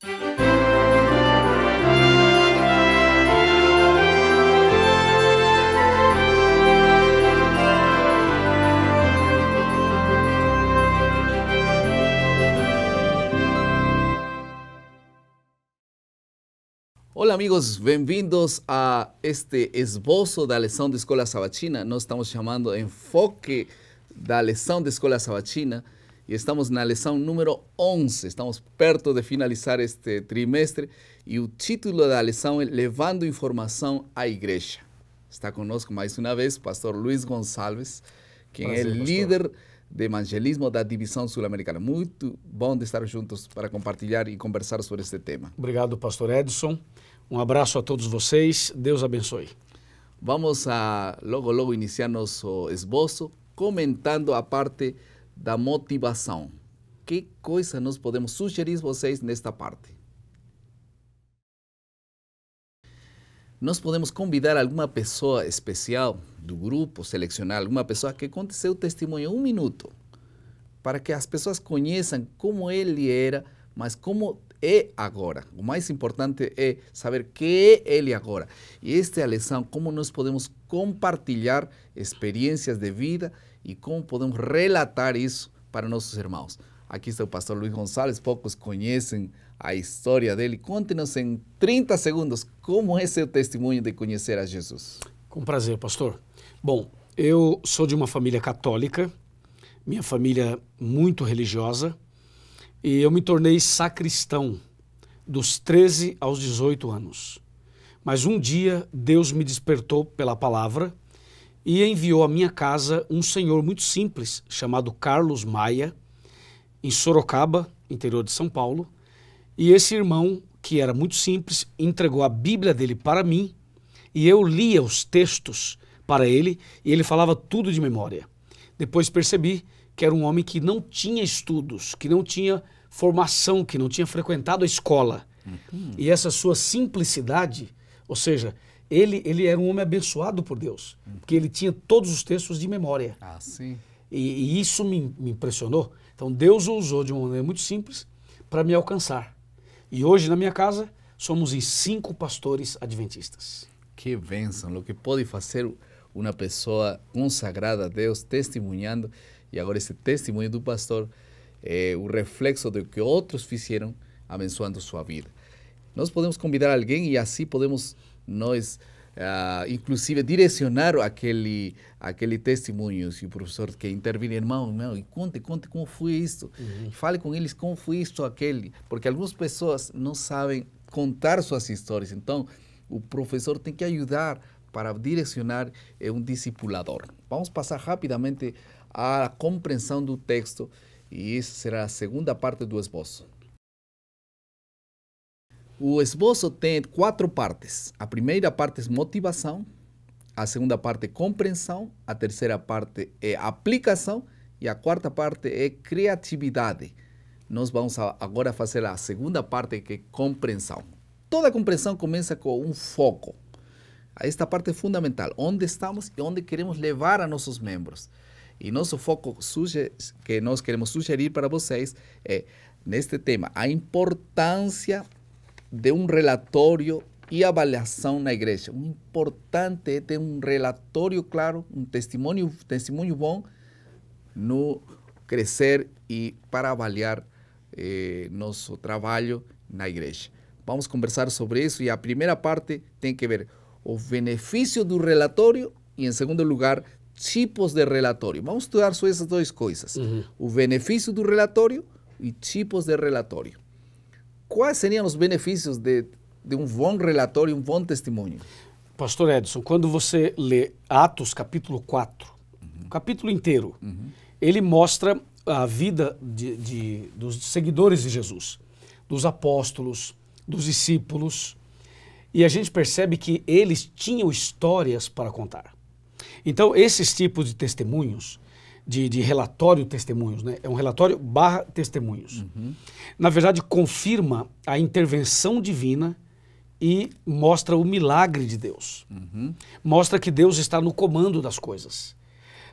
Olá amigos, bem-vindos a este esboço da lição de Escola Sabatina. Nós estamos chamando enfoque da lição de Escola Sabatina e estamos na lição número 11. Estamos perto de finalizar este trimestre e o título da lição é Levando Informação à Igreja. Está conosco mais uma vez o pastor Luiz Gonçalves, quem é líder de evangelismo da divisão sul-americana. Muito bom de estar juntos para compartilhar e conversar sobre este tema. Obrigado, pastor Edson. Um abraço a todos vocês. Deus abençoe. Vamos a logo iniciar nosso esboço comentando a parte da motivação. Que coisa nós podemos sugerir vocês nesta parte? Nós podemos convidar alguma pessoa especial do grupo, selecionar alguma pessoa que conte seu testemunho em 1 minuto, para que as pessoas conheçam como ele era, mas como é agora. O mais importante é saber que é ele agora. E esta é a lição, como nós podemos compartilhar experiências de vida e como podemos relatar isso para nossos irmãos. Aqui está o pastor Luiz Gonçalves, poucos conhecem a história dele. Conte-nos em 30 segundos como é seu testemunho de conhecer a Jesus. Com prazer, pastor. Bom, eu sou de uma família católica, minha família muito religiosa, e eu me tornei sacristão dos 13 aos 18 anos. Mas um dia Deus me despertou pela palavra e enviou à minha casa um senhor muito simples, chamado Carlos Maia, em Sorocaba, interior de São Paulo. E esse irmão, que era muito simples, entregou a Bíblia dele para mim e eu lia os textos para ele e ele falava tudo de memória. Depois percebi que era um homem que não tinha estudos, que não tinha formação, que não tinha frequentado a escola. E essa sua simplicidade, ou seja, ele era um homem abençoado por Deus, porque ele tinha todos os textos de memória. Ah, sim. E isso me impressionou. Então Deus o usou de uma maneira muito simples para me alcançar. E hoje na minha casa somos em 5 pastores adventistas. Que bênção, o que pode fazer uma pessoa consagrada a Deus, testemunhando. E agora esse testemunho do pastor é o reflexo do que outros fizeram, abençoando sua vida. Nós podemos convidar alguém e assim podemos nós, inclusive, direcionar aquele testemunho. Se o professor quer intervir, irmão, e conte como foi isto. Fale com eles como foi isto, aquele. Porque algumas pessoas não sabem contar suas histórias. Então, o professor tem que ajudar para direcionar um discipulador. Vamos passar rapidamente à compreensão do texto e essa será a segunda parte do esboço. O esboço tem 4 partes. A primeira parte é motivação, a segunda parte é compreensão, a terceira parte é aplicação e a quarta parte é criatividade. Nós vamos agora fazer a segunda parte, que é compreensão. Toda compreensão começa com um foco. Esta parte é fundamental, onde estamos e onde queremos levar a nossos membros. E nosso foco que nós queremos sugerir para vocês é, neste tema, a importância de um relatório e avaliação na igreja. O importante é ter um relatório claro, um testemunho bom no crescer e para avaliar nosso trabalho na igreja. Vamos conversar sobre isso e a primeira parte tem que ver o benefício do relatório e, em segundo lugar, tipos de relatório. Vamos estudar só essas 2 coisas. O benefício do relatório e tipos de relatório. Quais seriam os benefícios de um bom relatório e um bom testemunho? Pastor Edson, quando você lê Atos capítulo 4, o capítulo inteiro, ele mostra a vida dos seguidores de Jesus, dos apóstolos, dos discípulos, e a gente percebe que eles tinham histórias para contar. Então, esses tipos de testemunhos, de relatório testemunhos, né? É um relatório / testemunhos. Na verdade, confirma a intervenção divina e mostra o milagre de Deus. Mostra que Deus está no comando das coisas,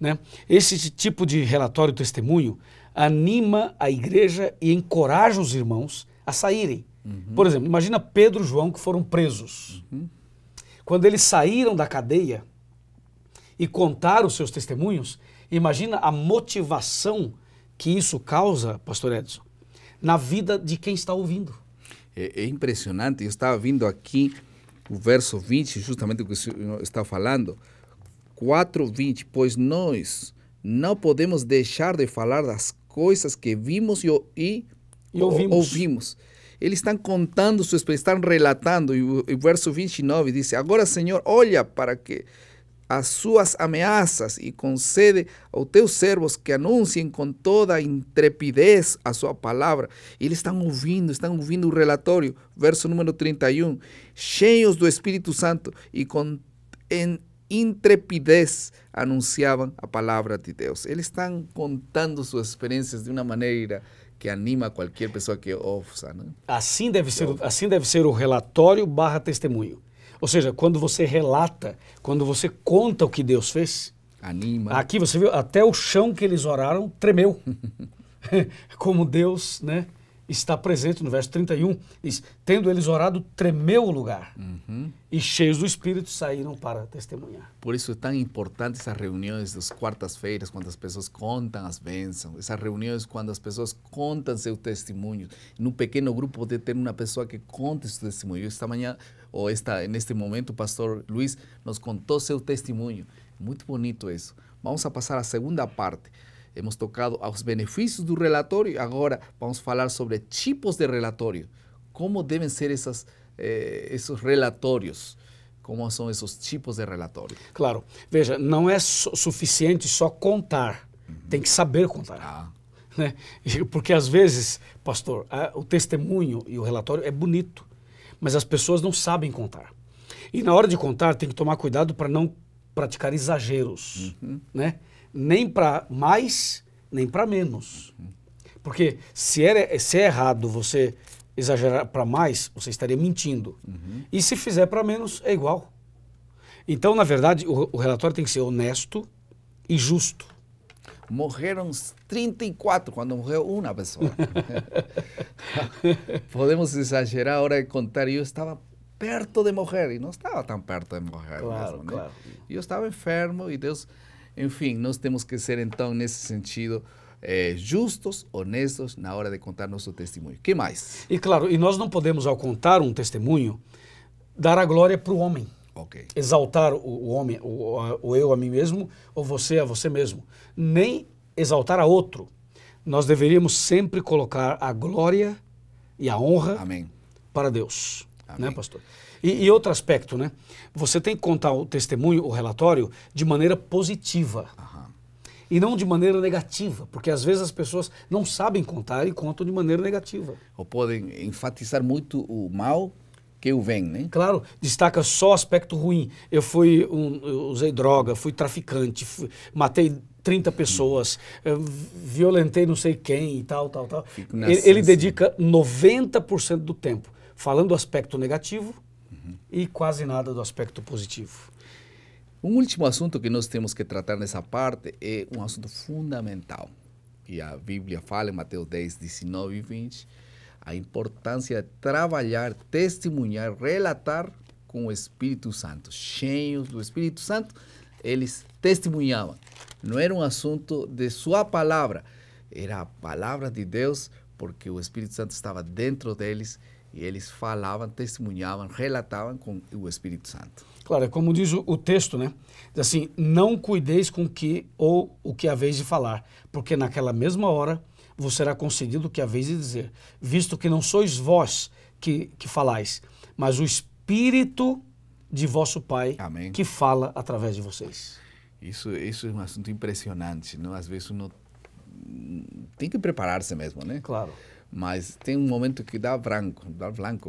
né? Esse tipo de relatório testemunho anima a igreja e encoraja os irmãos a saírem, Por exemplo, imagina Pedro e João que foram presos. Quando eles saíram da cadeia e contaram os seus testemunhos, imagina a motivação que isso causa, pastor Edson, na vida de quem está ouvindo. É impressionante. Eu estava vindo aqui o verso 20, justamente o que o senhor está falando. 4:20, pois nós não podemos deixar de falar das coisas que vimos e ouvimos. Eles estão contando sua experiência, estão relatando, e o verso 29 diz, agora, Senhor, olha para que as suas ameaças e concede aos teus servos que anunciem com toda a intrepidez a sua palavra. E eles estão ouvindo o relatório, verso número 31, cheios do Espírito Santo e em intrepidez anunciavam a palavra de Deus. Eles estão contando suas experiências de uma maneira que anima qualquer pessoa que ouça, né? Assim deve ser o relatório / testemunho. Ou seja, quando você relata, quando você conta o que Deus fez, anima. Aqui você viu, até o chão que eles oraram tremeu. Como Deus, né, está presente no verso 31. Diz, tendo eles orado, tremeu o lugar. E cheios do Espírito saíram para testemunhar. Por isso é tão importante essas reuniões das quartas-feiras, quando as pessoas contam as bênçãos. Essas reuniões quando as pessoas contam seu testemunho. Num pequeno grupo pode ter uma pessoa que conta seu testemunho. Esta manhã, neste momento, o pastor Luiz nos contou seu testemunho. Muito bonito isso. Vamos a passar à segunda parte. Hemos tocado aos benefícios do relatório, agora vamos falar sobre tipos de relatório. Como devem ser esses relatórios? Como são esses tipos de relatório? Claro. Veja, não é suficiente só contar. Tem que saber contar. Né? Porque às vezes, pastor, o testemunho e o relatório é bonito, mas as pessoas não sabem contar. E na hora de contar, tem que tomar cuidado para não praticar exageros, né? Nem para mais, nem para menos. Porque se é errado você exagerar para mais, você estaria mentindo. E se fizer para menos, é igual. Então, na verdade, o relatório tem que ser honesto e justo. Morreram 34 quando morreu uma pessoa. Podemos exagerar a hora de contar. Eu estava perto de morrer e não estava tão perto de morrer. Claro, mesmo, né? claro. Eu estava enfermo e Deus... Enfim, nós temos que ser, então, nesse sentido, justos, honestos na hora de contar nosso testemunho. O que mais? E claro, e nós não podemos, ao contar um testemunho, dar a glória para o homem. Okay. Exaltar o homem, ou eu a mim mesmo, ou você a você mesmo. Nem exaltar a outro. Nós deveríamos sempre colocar a glória e a honra Amém. Para Deus. Amém. Né, pastor? E outro aspecto, né? Você tem que contar o testemunho, o relatório, de maneira positiva. E não de maneira negativa, porque às vezes as pessoas não sabem contar e contam de maneira negativa. Ou podem enfatizar muito o mal que o vem, né? Claro, destaca só o aspecto ruim. Eu usei droga, fui traficante, matei 30 pessoas, violentei não sei quem e tal. Ele dedica 90% do tempo falando do aspecto negativo e quase nada do aspecto positivo. Um último assunto que nós temos que tratar nessa parte é um assunto fundamental. E a Bíblia fala em Mateus 10, 19 e 20, a importância de trabalhar, testemunhar, relatar com o Espírito Santo. Cheios do Espírito Santo, eles testemunhavam. Não era um assunto de sua palavra, era a palavra de Deus, porque o Espírito Santo estava dentro deles e eles falavam, testemunhavam, relatavam com o Espírito Santo. Claro, é como diz o texto, né? Diz assim, não cuideis com o que haveis de falar, porque naquela mesma hora vos será concedido o que haveis de dizer, visto que não sois vós que falais, mas o Espírito de vosso Pai. Amém. Que fala através de vocês. Isso é um assunto impressionante, não? Às vezes uno tem que preparar-se mesmo, né? Claro. Mas tem um momento que dá branco,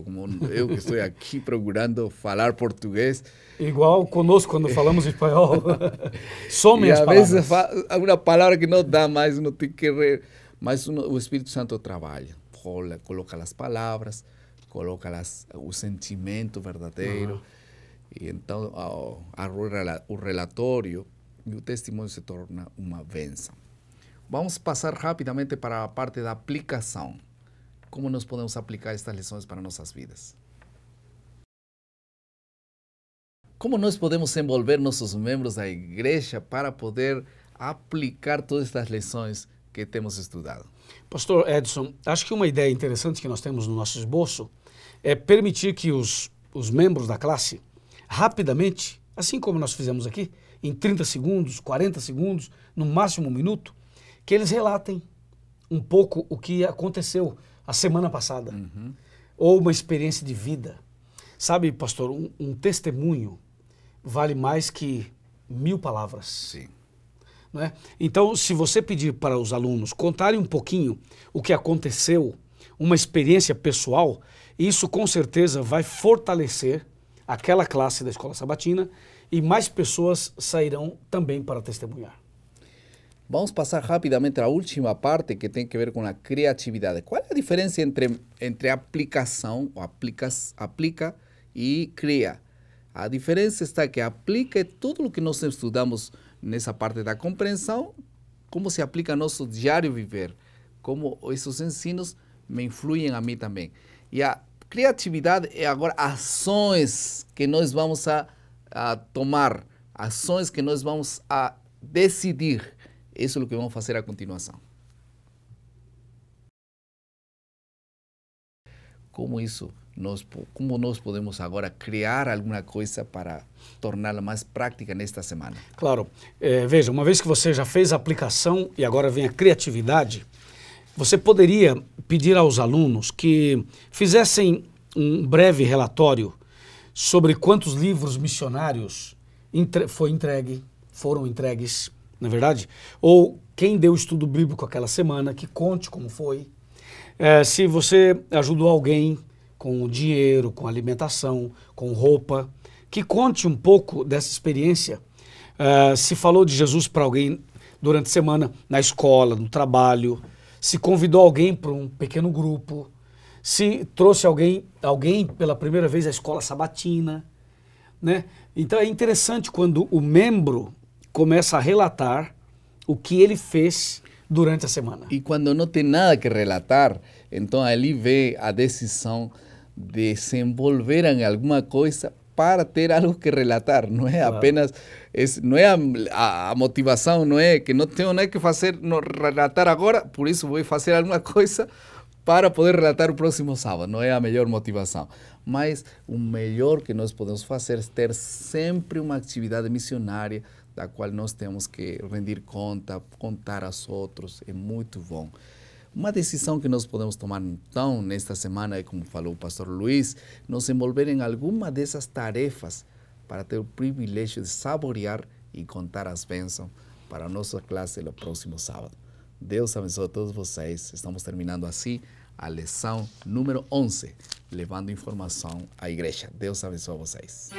como eu que estou aqui procurando falar português. Igual conosco quando falamos espanhol. Somem as palavras. E às vezes uma palavra que não dá mais, não tem que... Mas o Espírito Santo trabalha, coloca as palavras, coloca o sentimento verdadeiro. E então o relatório e o testemunho se torna uma bênção. Vamos passar rapidamente para a parte da aplicação. como nós podemos aplicar estas lições para nossas vidas? Como nós podemos envolver nossos membros da igreja para poder aplicar todas estas lições que temos estudado? Pastor Edson, acho que uma ideia interessante que nós temos no nosso esboço é permitir que os membros da classe, rapidamente, assim como nós fizemos aqui, em 30 segundos, 40 segundos, no máximo 1 minuto, que eles relatem um pouco o que aconteceu a semana passada, ou uma experiência de vida. Sabe, pastor, um testemunho vale mais que 1000 palavras. Sim. Não é? Então, se você pedir para os alunos contarem um pouquinho o que aconteceu, uma experiência pessoal, isso com certeza vai fortalecer aquela classe da Escola Sabatina e mais pessoas sairão também para testemunhar. Vamos passar rapidamente à última parte que tem que ver com a criatividade. Qual é a diferença entre aplicação, ou aplica e cria? A diferença está que aplica é tudo o que nós estudamos nessa parte da compreensão, como se aplica ao nosso diário viver, como esses ensinos me influem a mim também. E a criatividade é agora ações que nós vamos a tomar, ações que nós vamos a decidir. Isso é o que vamos fazer a continuação. Como nós podemos agora criar alguma coisa para torná-la mais prática nesta semana? Claro. Veja, uma vez que você já fez a aplicação e agora vem a criatividade, você poderia pedir aos alunos que fizessem um breve relatório sobre quantos livros missionários foram entregues, na verdade, ou quem deu o estudo bíblico aquela semana, que conte como foi. Se você ajudou alguém com dinheiro, com alimentação, com roupa, que conte um pouco dessa experiência. Se falou de Jesus para alguém durante a semana, na escola, no trabalho, se convidou alguém para um pequeno grupo, se trouxe alguém pela primeira vez à Escola Sabatina, né? Então é interessante quando o membro começa a relatar o que ele fez durante a semana. E quando não tem nada que relatar, então ali vem a decisão de se envolver em alguma coisa para ter algo que relatar. Não é apenas, não é a motivação, não é que não tenho nada que fazer, relatar agora, por isso vou fazer alguma coisa para poder relatar o próximo sábado. Não é a melhor motivação. Mas o melhor que nós podemos fazer é ter sempre uma atividade missionária da qual nós temos que rendir conta, contar aos outros. É muito bom. Uma decisão que nós podemos tomar, então, nesta semana, é como falou o pastor Luiz, nos envolver em alguma dessas tarefas para ter o privilégio de saborear e contar as bênçãos para a nossa classe no próximo sábado. Deus abençoe a todos vocês. Estamos terminando assim a lição número 11, levando informação à igreja. Deus abençoe vocês.